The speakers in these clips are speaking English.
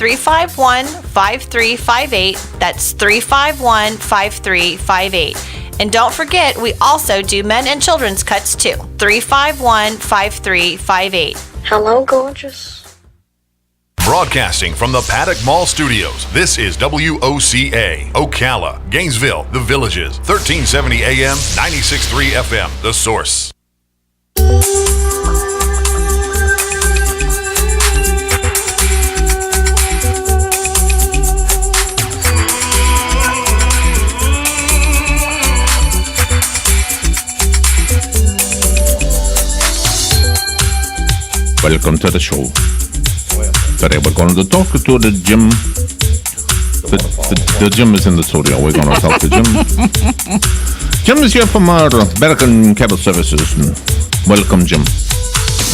351-5358. That's 351-5358. And don't forget, we also do men and children's cuts too. 351-5358. Hello, gorgeous. Broadcasting from the Paddock Mall Studios, this is WOCA, Ocala, Gainesville, The Villages, 1370 AM, 96.3 FM, The Source. Welcome to the show. Today we're going to talk to the Jim. The Jim is in the studio. We're going to talk to Jim. Jim is here from our American Cable Services. Welcome, Jim.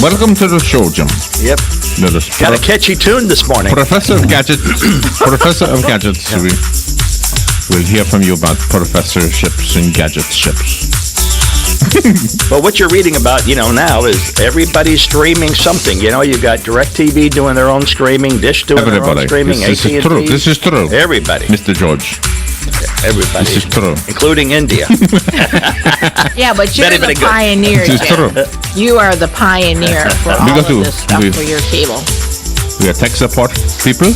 Welcome to the show, Jim. Yep. Got a catchy tune this morning. Professor of Gadget. Professor of Gadgets. Yep. We'll hear from you about professorships and gadget ships. Well, what you're reading about, now, is everybody's streaming something. You've got DirecTV doing their own streaming, Dish doing their own streaming, AT&T. This is true. Everybody. Mr. George. Everybody. This is true. Including India. Yeah, but you're the pioneer. This is true. You are the pioneer for all of this stuff for your cable. We are tech support people.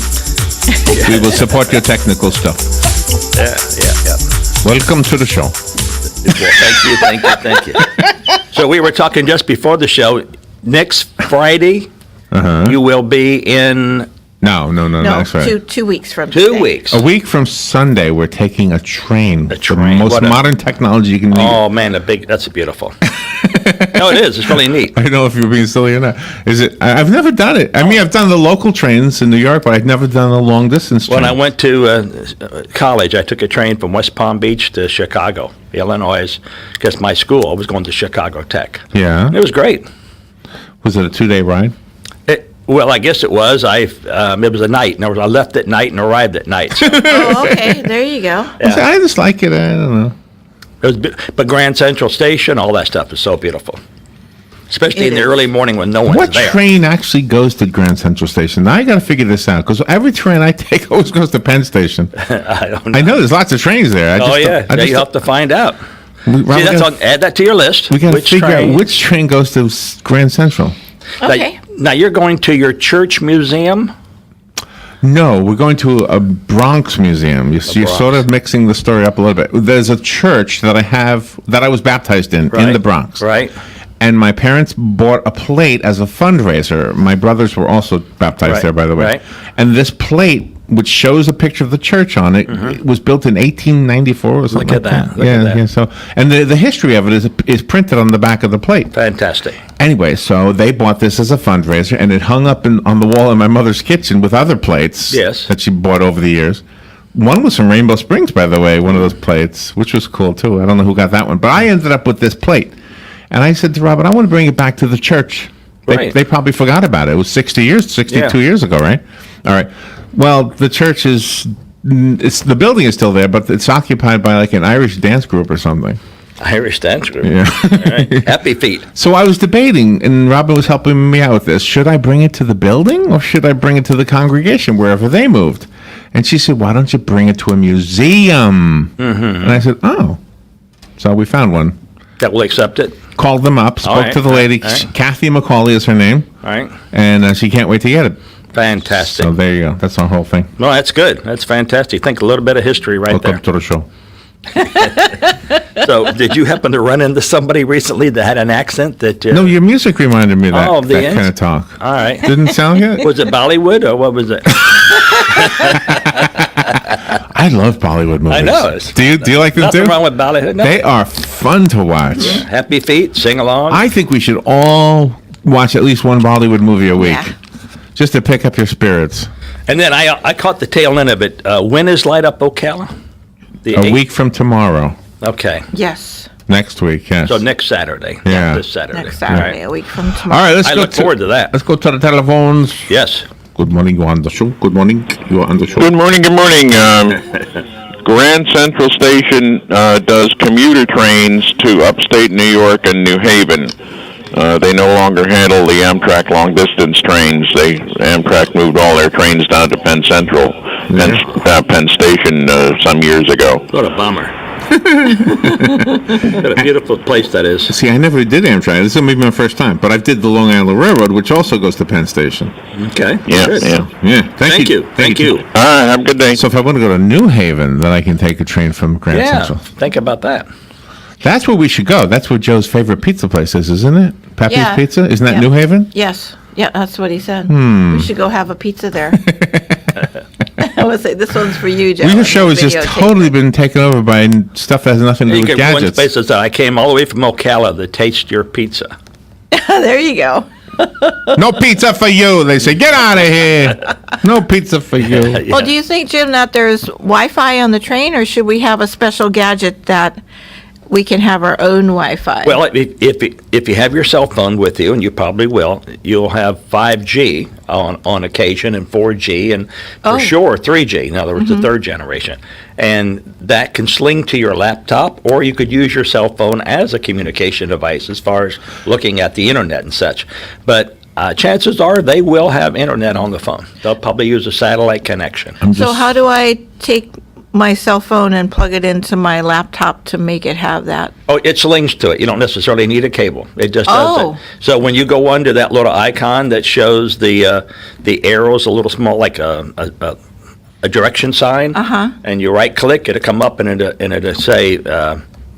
We will support your technical stuff. Yeah. Welcome to the show. Well, thank you. So we were talking just before the show. Next Friday, you will be in... No, that's right. 2 weeks from 2 weeks. A week from Sunday, we're taking a train. A train. The most modern technology you can need. Oh, man, that's beautiful. No, it is. It's really neat. I don't know if you're being silly or not. Is it? I've never done it. I mean, I've done the local trains in New York, but I've never done a long distance train. When I went to college, I took a train from West Palm Beach to Chicago, Illinois, because my school was going to Chicago Tech. Yeah. It was great. Was it a 2-day ride? Well, I guess it was. It was a night. In other words, I left at night and arrived at night. So. Oh, okay. There you go. Yeah. I just like it. I don't know. But Grand Central Station, all that stuff is so beautiful. Especially in the early morning when no one's what there. What train actually goes to Grand Central Station? Now I got to figure this out, because every train I take always goes to Penn Station. I don't know. I know there's lots of trains there. You have to find out. Add that to your list. We got to figure out which train goes to Grand Central. Okay. Now you're going to your church museum? No, we're going to a Bronx museum. You're sort of mixing the story up a little bit. There's a church that I was baptized in the Bronx. Right. And my parents bought a plate as a fundraiser. My brothers were also baptized there, by the way. Right. And this plate, which shows a picture of the church on it, it was built in 1894 or something. Look at that. Yeah. So, and the history of it is printed on the back of the plate. Fantastic. Anyway, so they bought this as a fundraiser, and it hung up on the wall in my mother's kitchen with other plates that she bought over the years. One was from Rainbow Springs, by the way, one of those plates, which was cool, too. I don't know who got that one. But I ended up with this plate. And I said to Robert, I want to bring it back to the church. They probably forgot about it. It was 62 years ago, right? All right. Well, the church the building is still there, but it's occupied by like an Irish dance group or something. Irish dance group. Yeah. All right. Happy feet. So I was debating, and Robin was helping me out with this. Should I bring it to the building, or should I bring it to the congregation, wherever they moved? And she said, why don't you bring it to a museum? And I said, oh. So we found one. That will accept it? Called them up, spoke to the lady. Kathy McCauley is her name. All right. And she can't wait to get it. Fantastic. So there you go. That's our whole thing. No, that's good. That's fantastic. Think a little bit of history there. Welcome to the show. So, did you happen to run into somebody recently that had an accent that... No, your music reminded me of that, that kind of talk. All right. Didn't sound good? Was it Bollywood, or what was it? I love Bollywood movies. I know. Do you like them too? Nothing wrong with Bollywood. No. They are fun to watch. Yeah. Happy feet, sing along. I think we should all watch at least one Bollywood movie a week, just to pick up your spirits. And then I caught the tail end of it. When is Light Up Ocala? A week from tomorrow. Okay. Yes. Next week, yes. So next Saturday. Yeah. This Saturday. Next Saturday, a week from tomorrow. All right, I look forward to that. Let's go to the telephones. Yes. Good morning, you're on the show. Good morning, you're on the show. Good morning. Grand Central Station does commuter trains to upstate New York and New Haven. They no longer handle the Amtrak long-distance trains. Amtrak moved all their trains down to Penn Central, Penn Station some years ago. What a bummer. What a beautiful place that is. See, I never did Amtrak. This is maybe my first time, but I did the Long Island Railroad, which also goes to Penn Station. Okay. Yeah. Thank you. Thank you. All right, have a good day. So if I want to go to New Haven, then I can take a train from Grand Central. Think about that. That's where we should go. That's where Joe's favorite pizza place is, isn't it? Pappy's Yeah. Pizza? Isn't that Yeah. New Haven? Yes. Yeah, that's what he said. We should go have a pizza there. I would say this one's for you, Joe. Your show has just totally been taken over by stuff that has nothing to do with One gadgets. place is I came all the way from Ocala to taste your pizza. There you go. No pizza for you. They say, get out of here. No pizza for you. Well, do you think, Jim, that there's Wi-Fi on the train, or should we have a special gadget that we can have our own Wi-Fi? Well, if you have your cell phone with you, and you probably will, you'll have 5G on occasion and 4G and for sure 3G. In other words, the third generation. And that can sling to your laptop, or you could use your cell phone as a communication device as far as looking at the internet and such. But chances are they will have internet on the phone. They'll probably use a satellite connection. So how do I take my cell phone and plug it into my laptop to make it have that? Oh, it slings to it. You don't necessarily need a cable. It just does it. So when you go under that little icon that shows the arrows, a little small, like a direction sign, and you right click, it'll come up and it'll say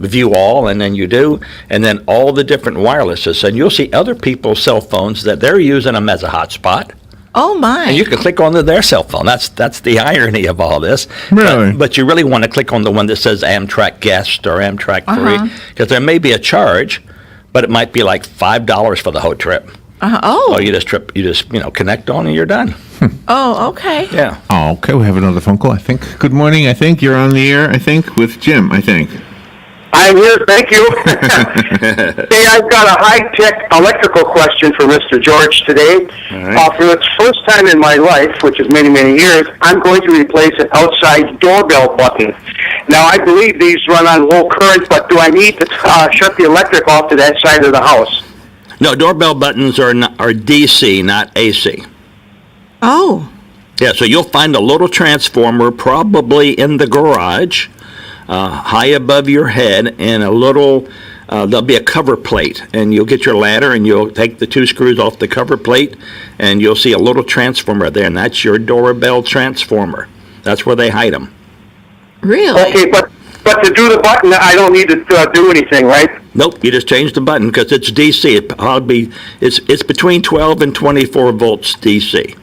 view all, and then you do, and then all the different wirelesses, and you'll see other people's cell phones that they're using them as a hotspot. Oh my! And you can click on their cell phone. That's the irony of all this. Really? But you really want to click on the one that says Amtrak Guest or Amtrak Free, because there may be a charge, but it might be like $5 for the whole trip. You just connect on and you're done. Oh, okay. Yeah. Oh, okay. We have another phone call, I think. Good morning, I think. You're on the air, I think, with Jim, I think. I'm here, thank you. Hey, I've got a high-tech electrical question for Mr. George today. Right. For the first time in my life, which is many, many years, I'm going to replace an outside doorbell button. Now, I believe these run on low current, but do I need to shut the electric off to that side of the house? No, doorbell buttons are DC, not AC. Oh. Yeah, so you'll find a little transformer probably in the garage, high above your head, and a little, there'll be a cover plate, and you'll get your ladder and you'll take the two screws off the cover plate, and you'll see a little transformer there, and that's your doorbell transformer. That's where they hide them. Really? Okay, but to do the button, I don't need to do anything, right? Nope, you just change the button because it's DC. It's between 12 and 24 volts DC.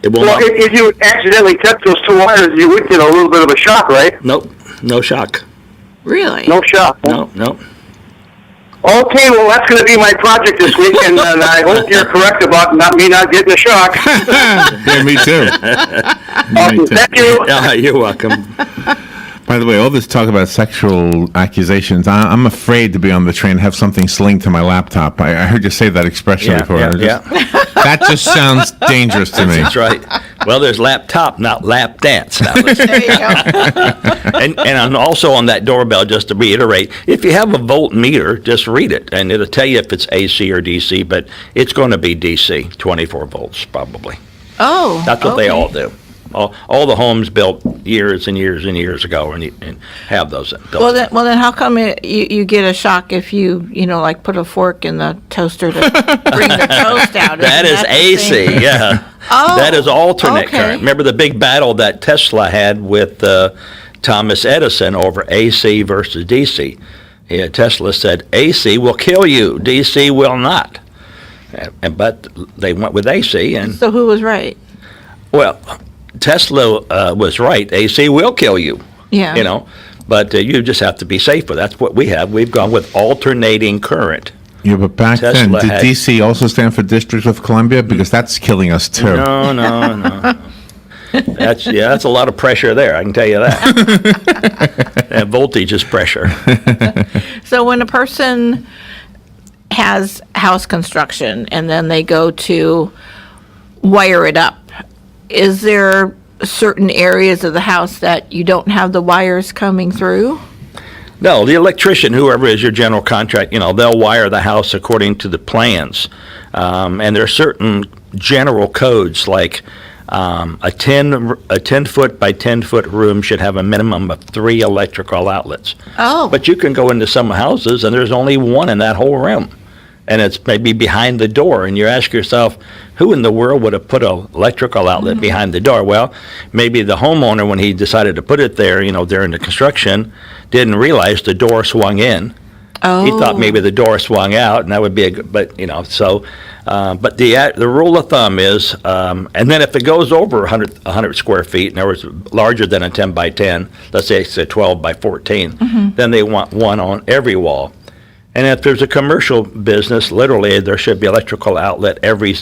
It will Well, if you accidentally touch those two wires, you would get a little bit of a shock, right? Nope, no shock. Really? No shock. No. Okay, well, that's going to be my project this week, and I hope you're correct about me not getting a shock. Yeah, me too. Awesome. Thank you. You're welcome. By the way, all this talk about sexual accusations, I'm afraid to be on the train and have something sling to my laptop. I heard you say that expression before. That just sounds dangerous to me. That's right. Well, there's laptop, not lap dance. Now, There you go. and also on that doorbell, just to reiterate, if you have a voltmeter, just read it, and it'll tell you if it's AC or DC, but it's going to be DC, 24 volts probably. Oh. That's what they all do. All the homes built years and years and years ago and have those built. Well, then how come you get a shock if you like put a fork in the toaster to bring the toast out? That is AC, yeah. Oh, that is alternate okay. current. Remember the big battle that Tesla had with Thomas Edison over AC versus DC? Yeah, Tesla said AC will kill you, DC will not. But they went with AC. And so who was right? Well, Tesla was right. AC will kill you. Yeah. But you just have to be safer. That's what we have. We've gone with alternating current. Yeah, but back then, did DC also stand for District of Columbia? Because that's killing us too. No. That's a lot of pressure there. I can tell you that. And voltage is pressure. So when a person has house construction and then they go to wire it up, is there certain areas of the house that you don't have the wires coming through? No, the electrician, whoever is your general contract, they'll wire the house according to the plans. And there are certain general codes, like a 10-foot by 10-foot room should have a minimum of 3 electrical outlets. Oh. But you can go into some houses and there's only one in that whole room. And it's maybe behind the door, and you ask yourself, who in the world would have put an electrical outlet behind the door? Well, maybe the homeowner, when he decided to put it there, during the construction, didn't realize the door swung in. Oh. He thought maybe the door swung out, and that would be a good, but, so, but the rule of thumb is, and then if it goes over 100 square feet, in other words, larger than a 10 by 10, let's say it's a 12 by 14, then they want one on every wall. And if there's a commercial business, literally, there should be electrical outlet every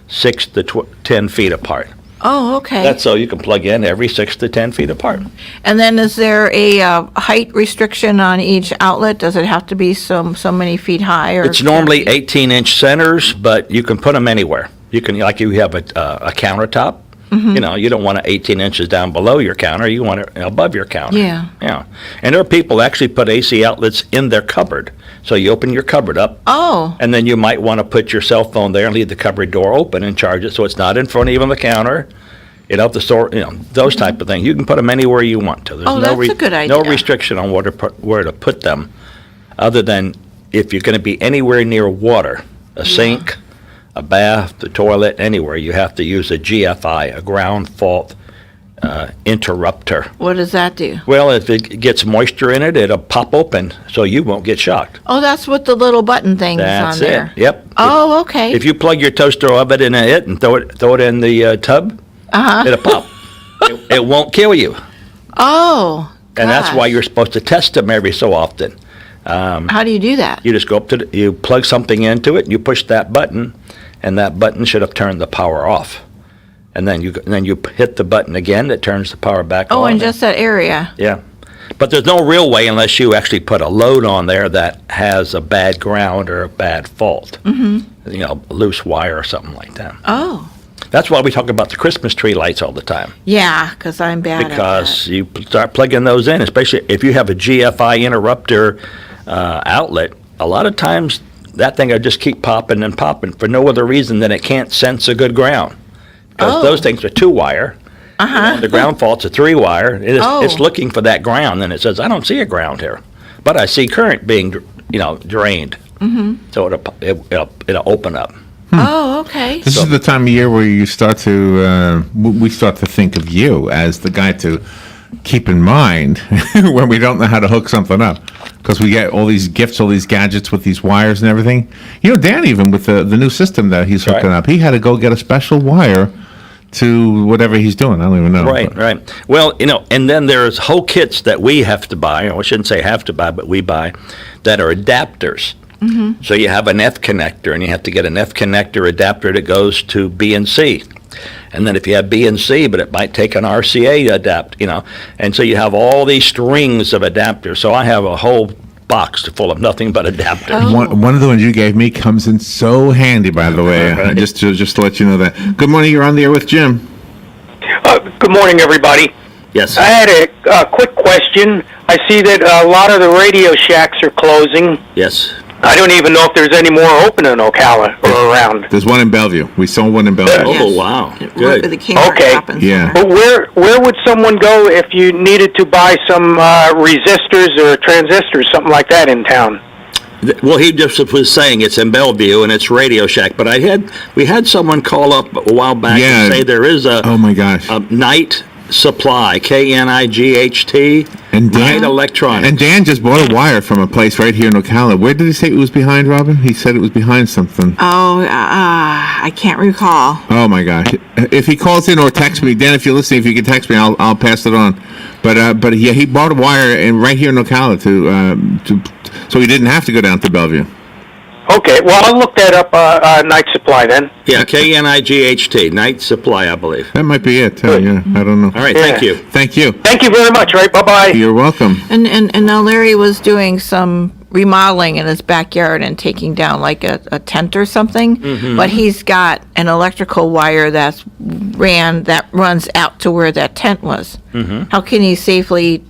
6 to 10 feet apart. Oh, okay. That's so you can plug in every 6 to 10 feet apart. And then is there a height restriction on each outlet? Does it have to be so many feet high? Or It's normally 18-inch centers, but you can put them anywhere. You can, like you have a countertop. You don't want it 18 inches down below your counter. You want it above your counter. Yeah. Yeah. And there are people that actually put AC outlets in their cupboard. So you open your cupboard up. Oh. And then you might want to put your cell phone there and leave the cupboard door open and charge it so it's not in front of you on the counter. The store, those type of things. You can put them anywhere you want to. There's that's a good idea. No restriction on where to put them, other than if you're going to be anywhere near water, a sink, a bath, the toilet, anywhere, you have to use a GFI, a ground fault interrupter. What does that do? Well, if it gets moisture in it, it'll pop open, so you won't get shocked. Oh, that's what the little button thing That's is on there. it. Yep. Oh, okay. If you plug your toaster oven in it and throw it in the tub, it'll pop. It won't kill you. Oh, And that's why gosh. you're supposed to test them every so often. How do you do that? You just go up to you plug something into it, and you push that button, and that button should have turned the power off. And then you hit the button again, that turns the power back on. Oh, in just that area. Yeah. But there's no real way unless you actually put a load on there that has a bad ground or a bad fault. Loose wire or something like that. Oh. That's why we talk about the Christmas tree lights all the time. Yeah, because I'm bad at Because you start plugging those in, especially if you have a GFI interrupter outlet, a lot of times that thing will just keep popping and popping for no other reason than it can't sense a good ground. Because those things are 2-wire. The ground fault's a 3-wire. It's looking for that ground, and it says, I don't see a ground here. But I see current being, drained. So it'll open up. Oh, okay. This is the time of year where you start to, we start to think of you as the guy to keep in mind when we don't know how to hook something up. Because we get all these gifts, all these gadgets with these wires and everything. Dan, even with the new system that he's hooking up, he had to go get a special wire to whatever he's doing. I don't even know. Right. Well, and then there's whole kits that we have to buy, or I shouldn't say have to buy, but we buy, that are adapters. So you have an F connector, and you have to get an F connector adapter that goes to B and C. And then if you have B and C, but it might take an RCA adapt, And so you have all these strings of adapters. So I have a whole box full of nothing but adapters. One of the ones you gave me comes in so handy, by the way. Just to let you know that. Good morning. You're on the air with Jim. Good morning, everybody. Yes. I had a quick question. I see that a lot of the Radio Shacks are closing. Yes. I don't even know if there's any more open in Ocala or around. The's one in Bellevue. We saw one in Bellevue. Oh, wow. Good. The Kmart Okay. shopping Yeah. center. But where would someone go if you needed to buy some resistors or transistors, something like that in town? Well, he just was saying it's in Bellevue and it's Radio Shack, but we had someone call up a while back and say there is a oh my gosh a Night Supply, KNIGHT, and Night Electronics. And Dan just bought a wire from a place right here in Ocala. Where did he say it was behind, Robin? He said it was behind something. Oh, I can't recall. Oh my gosh! If he calls in or texts me, Dan, if you're listening, if you can text me, I'll pass it on. But yeah, he bought a wire right here in Ocala so he didn't have to go down to Bellevue. Okay, well, I'll look that up, Night Supply then. Yeah, KNIGHT, Night Supply, I believe. That might be it, too. Yeah, I don't know. All right, thank you. Thank you. Thank you very much, right? Bye-bye. You're welcome. And now Larry was doing some remodeling in his backyard and taking down like a tent or something, but he's got an electrical wire that runs out to where that tent was. How can he safely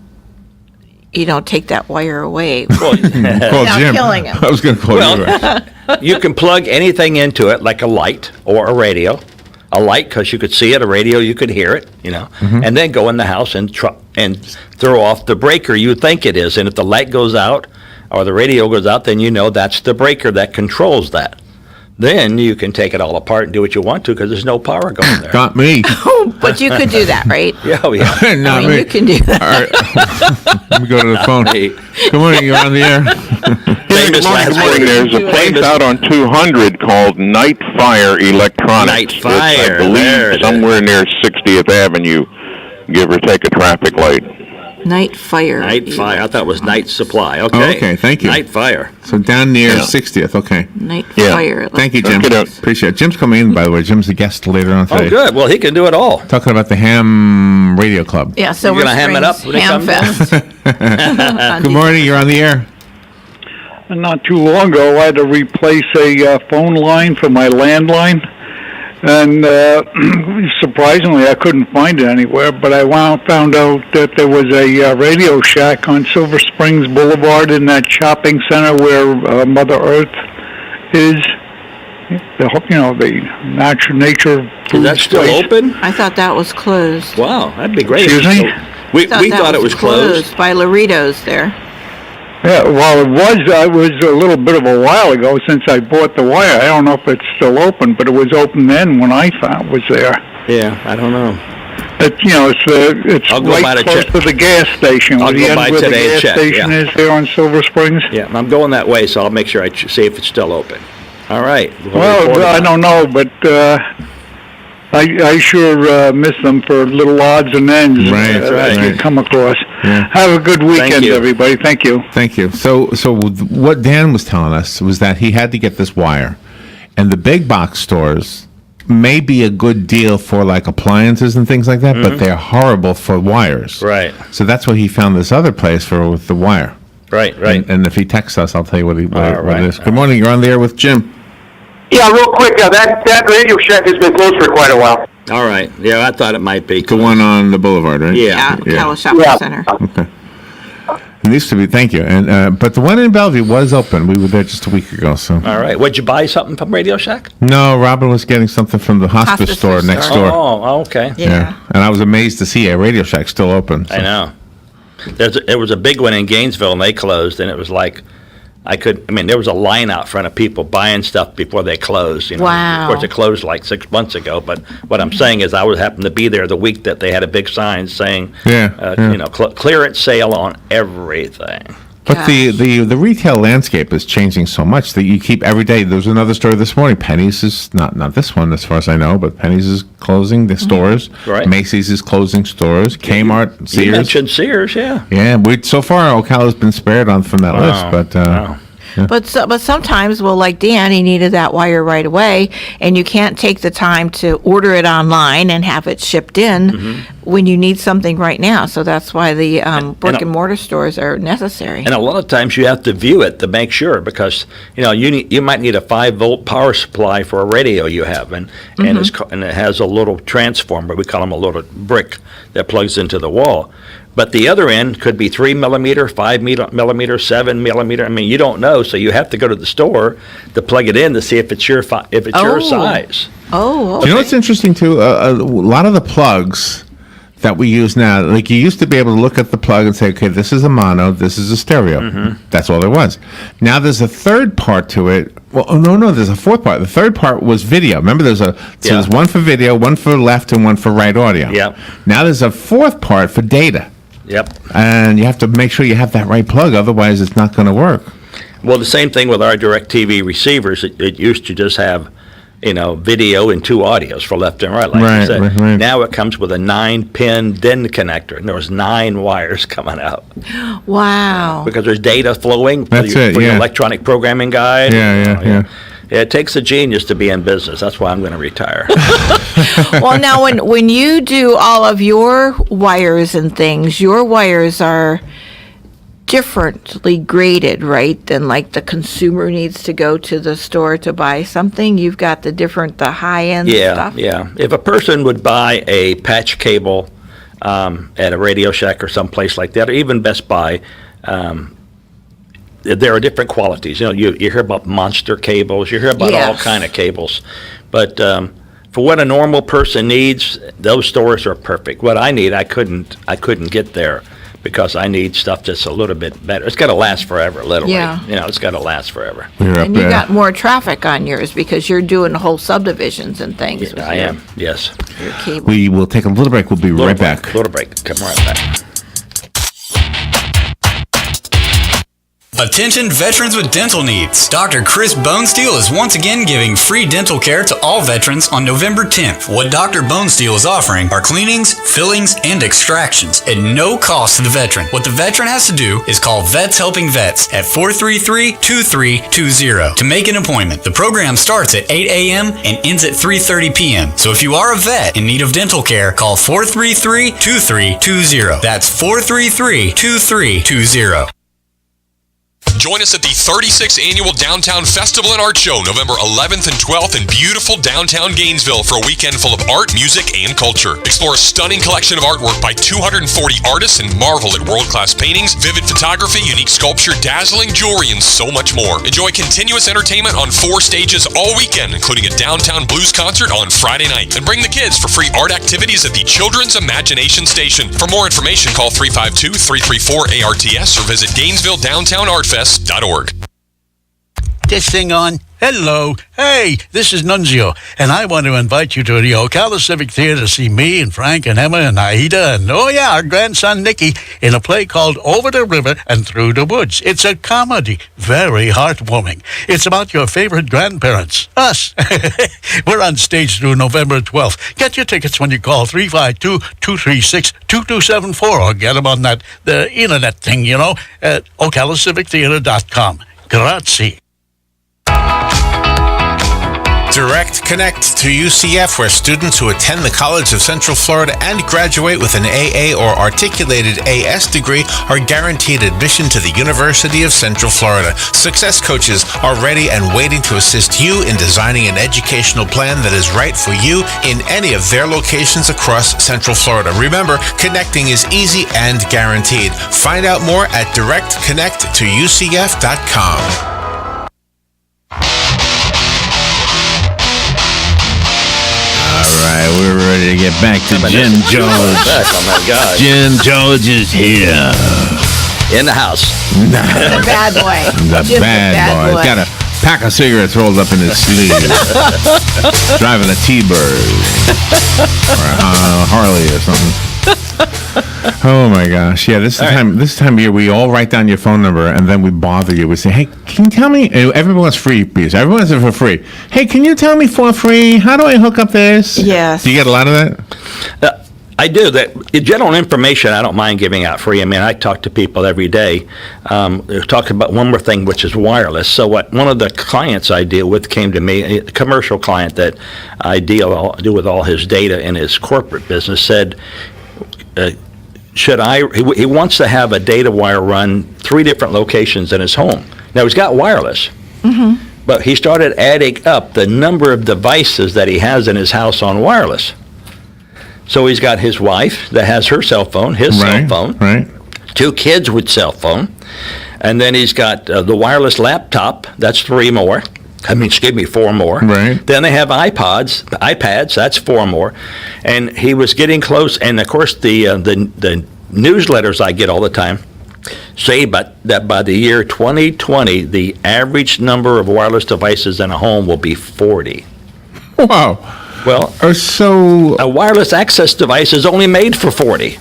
you don't take that wire away. Call Without Jim. killing him. I was going to call you. You can plug anything into it, like a light or a radio. A light, because you could see it, a radio, you could hear it, and then go in the house and throw off the breaker you think it is. And if the light goes out or the radio goes out, then you know that's the breaker that controls that. Then you can take it all apart and do what you want to because there's no power going there. Got me. But you could do that, right? Yeah, Not I mean, me. you can do that. All right. Let me go to the phone. Hey. Good morning. You're on the air. Famous last Good morning. word. There's a place out on 200 called Night Fire Electronics. Night Fire, It's, I believe, there it is. somewhere near 60th Avenue, give or take a traffic light. Night Fire. Night Fire. I thought it was Night Supply. Okay. Oh, okay, thank you. Night Fire. So down near 60th. Okay. Night Yeah. Fire. Thank you, Jim. Look it up. Appreciate it. Jim's coming in, by the way. Jim's a guest later on today. Oh, good. Well, he can do it all. Talking about the Ham Radio Club. Yeah, so You're we're gonna ham it up when they Ham come down? Fest. Good morning. You're on the air. Not too long ago, I had to replace a phone line for my landline, and surprisingly, I couldn't find it anywhere. But I found out that there was a Radio Shack on Silver Springs Boulevard in that shopping center where Mother Earth is. The nature. Is that still place. open? I thought that was closed. Wow, that'd be great. Excuse me? We That thought it was closed. by Laredo's there. Yeah, well, it was a little bit of a while ago since I bought the wire. I don't know if it's still open, but it was open then when I was there. Yeah, I don't know. It's I'll go by right to close check. to the gas station. I'll the go end by where today the and gas check, station yeah. is there on Silver Springs. Yeah, I'm going that way, so I'll make sure I see if it's still open. All right. We'll report Well, I it. don't know, but I sure miss them for little odds and ends Right, that you right. come across. Yeah. Have a good weekend, you. everybody. Thank you. Thank you. So what Dan was telling us was that he had to get this wire, and the big box stores may be a good deal for like appliances and things like that, but they're horrible for wires. Right. So that's why he found this other place for with the wire. Right. And if he texts us, I'll tell you what All it right. is. Good morning. You're on the air with Jim. Yeah, real quick, that Radio Shack has been closed for quite a while. All right. Yeah, I thought it might be. The one on the boulevard, right? Yeah. Cala Shopping Yeah. Center. Okay. It needs to be. Thank you. And but the one in Bellevue was open. We were there just a week ago. So All right. Would you buy something from Radio Shack? no, Robin was getting something from the hospice Hospice store store. next door. Oh, okay. Yeah. And I was amazed to see a Radio Shack still open. I know. There was a big one in Gainesville, and they closed, and it was like, there was a line out front of people buying stuff before they closed. Wow. Of course, it closed like 6 months ago, but what I'm saying is I would happen to be there the week that they had a big sign saying, clearance sale on everything. But the retail landscape is changing so much that you keep every day. There was another story this morning. Penny's is not this one as far as I know, but Penny's is closing the stores. Right. Macy's is closing stores. Kmart, You Sears. mentioned Sears, yeah. Yeah, so far Ocala's been spared from that list, but Wow. But sometimes, well, like Dan, he needed that wire right away, and you can't take the time to order it online and have it shipped in when you need something right now. So that's why the brick and mortar stores are necessary. And a lot of times you have to view it to make sure because you might need a 5-volt power supply for a radio you have, and it has a little transformer. We call them a little brick that plugs into the wall. But the other end could be 3 millimeter, 5 millimeter, 7 millimeter. I mean, you don't know, so you have to go to the store to plug it in to see if it's your your size. Oh, You know what's interesting too? A lot of the plugs that we use now, like you used to be able to look at the plug and say, okay, this is a mono, this is a stereo. That's all there was. Now there's a third part to it. Well, no, there's a fourth part. The third part was video. Remember, there's one for video, one for left, and one for right audio. Yep. Now there's a fourth part for data. Yep. And you have to make sure you have that right plug, otherwise it's not going to work. Well, the same thing with our DirecTV receivers. It used to just have, video and 2 audios for left and right, like you said. Right. Now it comes with a 9-pin DIN connector, and there was 9 wires coming out wow. because there's data flowing for That's your, it, for your yeah. electronic programming guide. Yeah. Yeah, it takes a genius to be in business. That's why I'm going to retire. Well, now when you do all of your wires and things, your wires are differently graded, right? Than like the consumer needs to go to the store to buy something. You've got the high end stuff. Yeah. If a person would buy a patch cable at a Radio Shack or someplace like that, or even Best Buy, there are different qualities. You know, you hear about monster cables, you hear about all kind of cables, but for what a normal person needs, those stores are perfect. What I need, I couldn't get there because I need stuff that's a little bit better. It's got to last forever, literally. Yeah. You know, it's got to last forever. And you got more traffic on yours because you're doing whole subdivisions and things. I am, yes. Your cable. We will take a little break. We'll be right back. Little break. Come right back. Attention veterans with dental needs. Dr. Chris Bonesteel is once again giving free dental care to all veterans on November 10th. What Dr. Bonesteel is offering are cleanings, fillings, and extractions at no cost to the veteran. What the veteran has to do is call Vets Helping Vets at 433-2320 to make an appointment. The program starts at 8 a.m. and ends at 3:30 p.m. So if you are a vet in need of dental care, call 433-2320. That's 433-2320. Join us at the 36th Annual Downtown Festival and Art Show, November 11th and 12th in beautiful downtown Gainesville for a weekend full of art, music, and culture. Explore a stunning collection of artwork by 240 artists and marvel at world-class paintings, vivid photography, unique sculpture, dazzling jewelry, and so much more. Enjoy continuous entertainment on 4 stages all weekend, including a downtown blues concert on Friday night. And bring the kids for free art activities at the Children's Imagination Station. For more information, call 352-334-ARTS or visit GainesvilleDowntownArtFest.org. This thing on? Hello. Hey, this is Nunzio, and I want to invite you to the Ocala Civic Theater to see me and Frank and Emma and Aida and, our grandson Nicky in a play called Over the River and Through the Woods. It's a comedy, very heartwarming. It's about your favorite grandparents, us. We're on stage through November 12th. Get your tickets when you call 352-236-2274 or get them on the internet thing, at OcalaCivicTheater.com. Grazie. Direct Connect to UCF, where students who attend the College of Central Florida and graduate with an AA or articulated AS degree are guaranteed admission to the University of Central Florida. Success coaches are ready and waiting to assist you in designing an educational plan that is right for you in any of their locations across Central Florida. Remember, connecting is easy and guaranteed. Find out more at directconnecttoUCF.com. We're ready to get back to Jim George. Oh my God! Jim George is here in the house. The bad boy. The bad boy. He's got a pack of cigarettes rolled up in his sleeve. Driving a T-Bird or a Harley or something. Oh my gosh! Yeah, this time of year we all write down your phone number and then we bother you. We say, "Hey, can you tell me?" Everyone's free, please. Everyone's for free. Hey, can you tell me for free? How do I hook up this? Yes. Do you get a lot of that? I do. That general information I don't mind giving out free. I mean, I talk to people every day. Talk about one more thing, which is wireless. So one of the clients I deal with came to me, a commercial client that I do with all his data in his corporate business, said, he wants to have a data wire run 3 different locations in his home. Now, he's got wireless, but he started adding up the number of devices that he has in his house on wireless. So he's got his wife that has her cell phone, his cell phone, 2 kids with cell phone, and then he's got the wireless laptop, that's 4 more. Right. Then they have iPads, that's 4 more. And he was getting close, and of course the newsletters I get all the time say that by the year 2020, the average number of wireless devices in a home will be 40. Wow. Well, a wireless access device is only made for 40.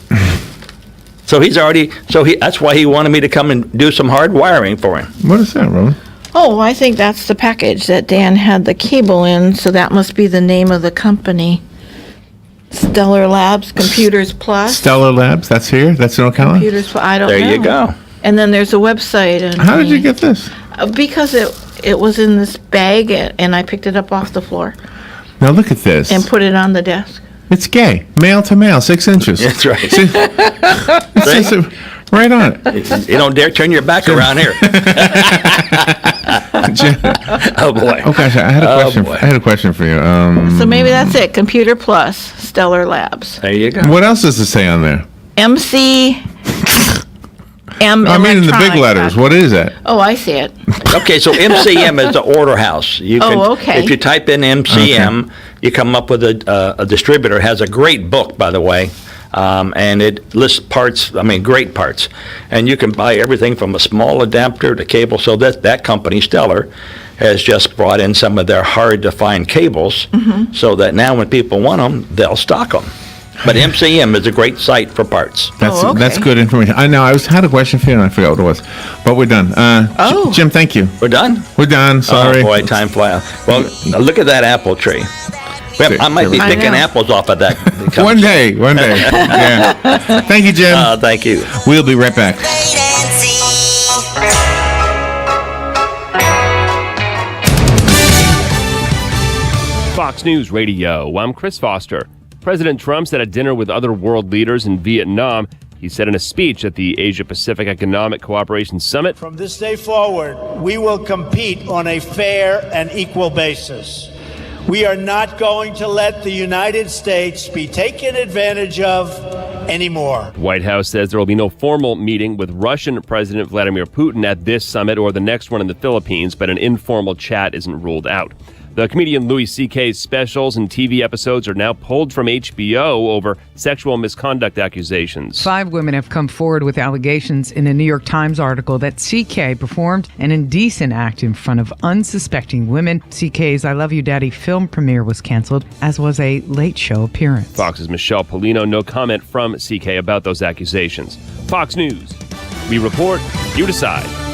So that's why he wanted me to come and do some hard wiring for him. What is that, Roland? Oh, I think that's the package that Dan had the cable in, so that must be the name of the company. Stellar Labs, Computers Plus. Stellar Labs, that's here? That's in Ocala? Computers Plus, I don't know. There you go. And then there's a website. And how did you get this? Because it was in this bag, and I picked it up off the floor. Now look at this. And put it on the desk. It's gay. Male to male, 6 inches. That's right. Right on it. You don't dare turn your back around here. Oh boy. Oh gosh, I had a question. I had a question for you. So maybe that's it. Computer Plus, Stellar Labs. There you go. What else does it say on there? MC I mean, in the big letters. What is that? Oh, I see it. Okay, so MCM is the order house. Okay. If you type in MCM, you come up with a distributor. Has a great book, by the way, and it lists parts. I mean, great parts, and you can buy everything from a small adapter to cable. So that company, Stellar, has just brought in some of their hard-to-find cables, so that now when people want them, they'll stock them. But MCM is a great site for parts. That's good information. I know. I had a question for you, and I forgot what it was. But we're done. Jim, thank you. We're done? We're done. Sorry. Oh, boy, time flies. Well, look at that apple tree. Well, I might be picking apples off of that. One day. Yeah. Thank you, Jim. Thank you. We'll be right back. Fox News Radio. I'm Chris Foster. President Trump said at dinner with other world leaders in Vietnam, he said in a speech at the Asia-Pacific Economic Cooperation Summit, "From this day forward, we will compete on a fair and equal basis. We are not going to let the United States be taken advantage of anymore." The White House says there will be no formal meeting with Russian President Vladimir Putin at this summit or the next one in the Philippines, but an informal chat isn't ruled out. The comedian Louis C.K.'s specials and TV episodes are now pulled from HBO over sexual misconduct accusations. 5 women have come forward with allegations in a New York Times article that C.K. performed an indecent act in front of unsuspecting women. C.K.'s I Love You Daddy film premiere was canceled, as was a Late Show appearance. Fox's Michelle Polino, no comment from C.K. about those accusations. Fox News. We report, you decide.